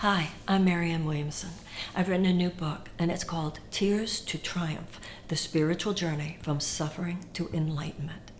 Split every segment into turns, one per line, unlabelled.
Hi, I'm Marianne Williamson. I've written a new book, and it's called Tears to Triumph, The Spiritual Journey from Suffering to Enlightenment.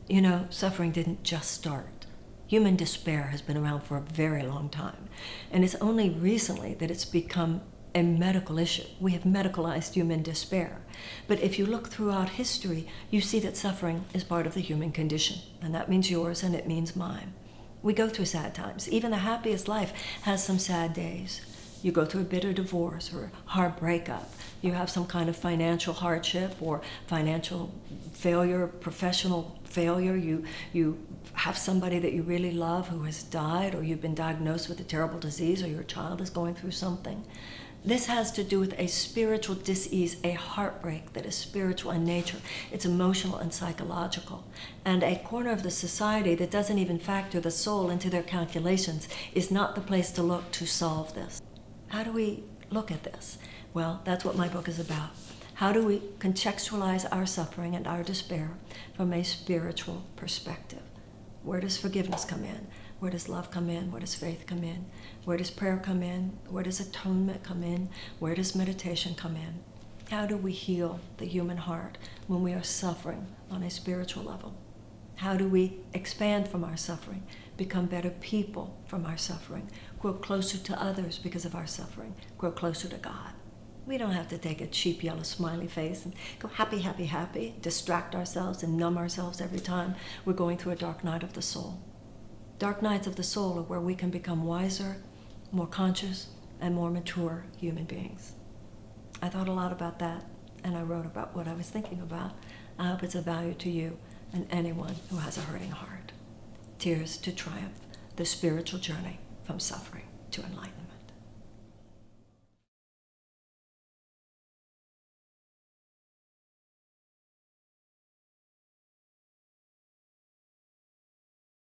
You know, suffering didn't just start. Human despair has been around for a very long time, and it's only recently that it's become a medical issue. We have medicalized human despair. But if you look throughout history, you see that suffering is part of the human condition, and that means yours and it means mine. We go through sad times. Even the happiest life has some sad days. You go through a bitter divorce or a hard breakup. You have some kind of financial hardship or financial failure, professional failure. You have somebody that you really love who has died, or you've been diagnosed with a terrible disease, or your child is going through something. This has to do with a spiritual dis-ease, a heartbreak that is spiritual in nature. It's emotional and psychological. And a corner of the society that doesn't even factor the soul into their calculations is not the place to look to solve this. How do we look at this? Well, that's what my book is about. How do we contextualize our suffering and our despair from a spiritual perspective? Where does forgiveness come in? Where does love come in? Where does faith come in? Where does prayer come in? Where does atonement come in? Where does meditation come in? How do we heal the human heart when we are suffering on a spiritual level? How do we expand from our suffering, become better people from our suffering, grow closer to others because of our suffering, grow closer to God? We don't have to take a cheap yellow smiley face and go happy, happy, happy, distract ourselves and numb ourselves every time we're going through a dark night of the soul. Dark nights of the soul are where we can become wiser, more conscious, and more mature human beings. I thought a lot about that, and I wrote about what I was thinking about. I hope it's of value to you and anyone who has a hurting heart. Tears to Triumph, the spiritual journey from suffering to enlightenment.